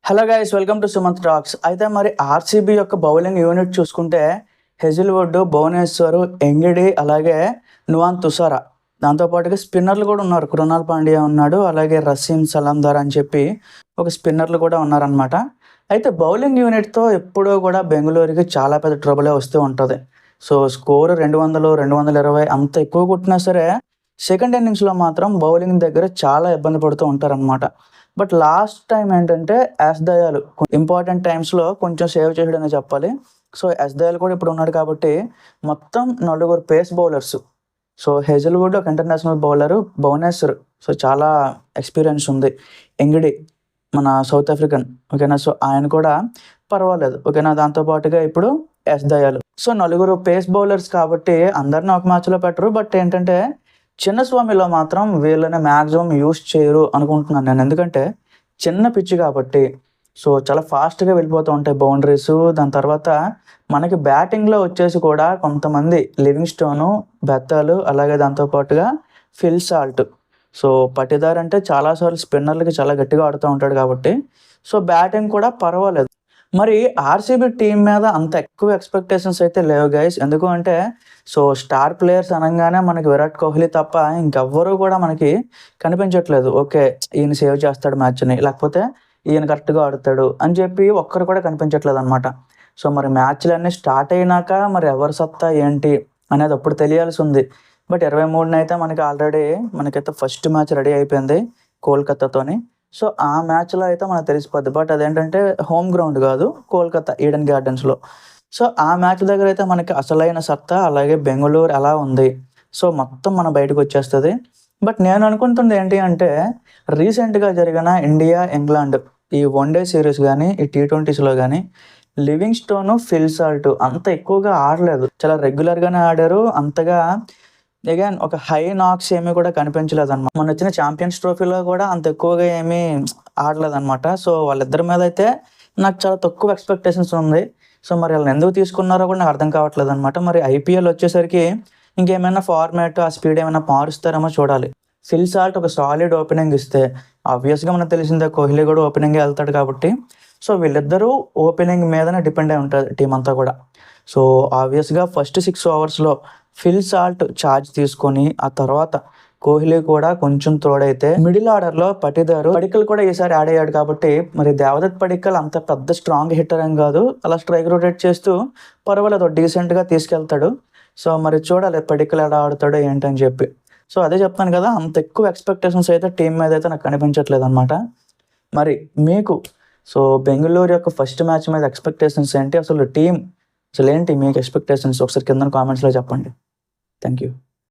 Hello guys, welcome to Sumanth talks. అయితే మరి RCB యొక్క బౌలింగ్ యూనిట్ చూసుకుంటే హెజిల్వుడ్, భువనేశ్వర్, ఎంగిడి, అలాగే నువాన్ తుసారా, దాంతోపాటుగా స్పిన్నర్లు కూడా ఉన్నారు. కృణాల్ పాండ్యా ఉన్నాడు, అలాగే రసీం సలాందార్ అని చెప్పి ఒక స్పిన్నర్లు కూడా ఉన్నారనమాట. అయితే బౌలింగ్ యూనిట్తో ఎప్పుడూ కూడా బెంగళూరుకి చాలా పెద్ద ట్రబులే వస్తూ ఉంటుంది. సో స్కోర్ 200, 220 అంత ఎక్కువ కొట్టినా సరే సెకండ్ ఇన్నింగ్స్లో మాత్రం బౌలింగ్ దగ్గర చాలా ఇబ్బంది పడుతూ ఉంటారనమాట. బట్ లాస్ట్ టైం ఏంటంటే ఎస్ దయాలు ఇంపార్టెంట్ టైమ్స్లో కొంచెం సేవ్ చేసాడనే చెప్పాలి. సో ఎస్ దయాలు కూడా ఇప్పుడు ఉన్నాడు కాబట్టి మొత్తం 4 పేస్ బౌలర్స్. సో హెజిల్వుడ్ ఒక ఇంటర్నేషనల్ బౌలరు, భువనేశ్వర్ సో చాలా ఎక్స్పీరియన్స్ ఉంది, ఎంగిడి మన సౌత్ ఆఫ్రికన్, ఓకేనా. సో ఆయన కూడా పర్వాలేదు, ఓకేనా. దాంతోపాటుగా ఇప్పుడు ఎస్ దయాలు. సో 4 పేస్ బౌలర్స్ కాబట్టి అందరిని ఒక మ్యాచ్లో పెట్టరు. బట్ ఏంటంటే చిన్నస్వామిలో మాత్రం వీళ్ళని మ్యాక్సిమం యూస్ చేయరు అనుకుంటున్నాను నేను. ఎందుకంటే చిన్న పిచ్ కాబట్టి సో చాలా ఫాస్ట్గా వెళ్ళిపోతూ ఉంటాయి బౌండరీస్. దాని తర్వాత మనకి బ్యాటింగ్లో వచ్చేసి కూడా కొంతమంది లివింగ్స్టోను, బెత్తాలు, అలాగే దాంతోపాటుగా ఫిల్ సాల్ట్. సో పటిదార్ అంటే చాలాసార్లు స్పిన్నర్లకి చాలా గట్టిగా ఆడుతూ ఉంటాడు కాబట్టి సో బ్యాటింగ్ కూడా పర్వాలేదు. మరి ఆర్సీబీ టీం మీద అంత ఎక్కువ ఎక్స్పెక్టేషన్స్ అయితే లేవు గైస్. ఎందుకు అంటే సో స్టార్ ప్లేయర్స్ అనగానే మనకి విరాట్ కోహ్లీ తప్ప ఇంకెవ్వరూ కూడా మనకి కనిపించట్లేదు. ఓకే, ఈయన సేవ్ చేస్తాడు మ్యాచ్ని, లేకపోతే ఈయన కరెక్ట్గా ఆడుతాడు అని చెప్పి ఒక్కరు కూడా కనిపించట్లేదు అనమాట. సో మరి మ్యాచ్లన్నీ స్టార్ట్ అయినాక మరి ఎవరి సత్తా ఏంటి అనేది అప్పుడు తెలియాల్సి ఉంది. బట్ 23న అయితే మనకైతే ఫస్ట్ మ్యాచ్ రెడీ అయిపోయింది కోల్కతాతోని. సో ఆ మ్యాచ్లో అయితే మనకు తెలిసిపోద్ది. బట్ అదేంటంటే హోమ్ గ్రౌండ్ కాదు, కోల్కతా ఈడెన్ గార్డెన్స్లో. సో ఆ మ్యాచ్ దగ్గర అయితే మనకి అసలైన సత్తా, అలాగే బెంగళూరు ఎలా ఉంది సో మొత్తం మన బయటకు వచ్చేస్తుంది. బట్ నేను అనుకుంటుంది ఏంటి అంటే రీసెంట్గా జరిగిన ఇండియా ఇంగ్లాండ్ ఈ వన్డే సిరీస్ కానీ ఈ T20స్లో కానీ లివింగ్స్టోను, ఫిల్ సాల్ట్ అంత ఎక్కువగా ఆడలేదు, చాలా రెగ్యులర్గానే ఆడారు. అంతగా అగైన్ ఒక హై నాక్స్ ఏమీ కూడా కనిపించలేదు అనమాట. మొన్న వచ్చిన ఛాంపియన్స్ ట్రోఫీలో కూడా అంత ఎక్కువగా ఏమీ ఆడలేదన్నమాట. సో వాళ్ళిద్దరి మీద అయితే నాకు చాలా తక్కువ ఎక్స్పెక్టేషన్స్ ఉంది. సో మరి వాళ్ళని ఎందుకు తీసుకున్నారో కూడా నాకు అర్థం కావట్లేదు అనమాట. మరి ఐపీఎల్ వచ్చేసరికి ఇంకేమైనా ఫార్మాట్ ఆ స్పీడ్ ఏమైనా మారుస్తారేమో చూడాలి. ఫిల్ సాల్ట్ ఒక సాలిడ్ ఓపెనింగ్ ఇస్తే ఆబ్వియస్గా మనకు తెలిసిందే కోహ్లీ కూడా ఓపెనింగే వెళ్తాడు కాబట్టి సో వీళ్ళిద్దరూ ఓపెనింగ్ మీదనే డిపెండ్ అయి ఉంటుంది టీం అంతా కూడా. సో ఆబ్వియస్గా ఫస్ట్ 6 ఓవర్స్లో ఫిల్ సాల్ట్ ఛార్జ్ తీసుకొని ఆ తర్వాత కోహ్లీ కూడా కొంచెం తోడైతే మిడిల్ ఆర్డర్లో పడిక్కల్ కూడా ఈసారి యాడ్ అయ్యాడు కాబట్టి మరి దేవదత్ పడిక్కల్ అంత పెద్ద స్ట్రాంగ్ హిట్టర్ ఏం కాదు, అలా స్ట్రైక్ రొటేట్ చేస్తూ పర్వాలేదు డీసెంట్గా తీసుకెళ్తాడు. సో మరి చూడాలి పడిక్కల్ ఎలా ఆడుతాడో ఏంటని చెప్పి. సో అదే చెప్తాను కదా, అంత ఎక్కువ ఎక్స్పెక్టేషన్స్ అయితే టీం మీద అయితే నాకు కనిపించట్లేదు అనమాట. మరి మీకు సో బెంగళూరు యొక్క ఫస్ట్ మ్యాచ్ మీద ఎక్స్పెక్టేషన్స్ ఏంటి, అసలు టీం అసలు ఏంటి మీకు ఎక్స్పెక్టేషన్స్ ఒకసారి కింద కామెంట్స్లో చెప్పండి. Thank you.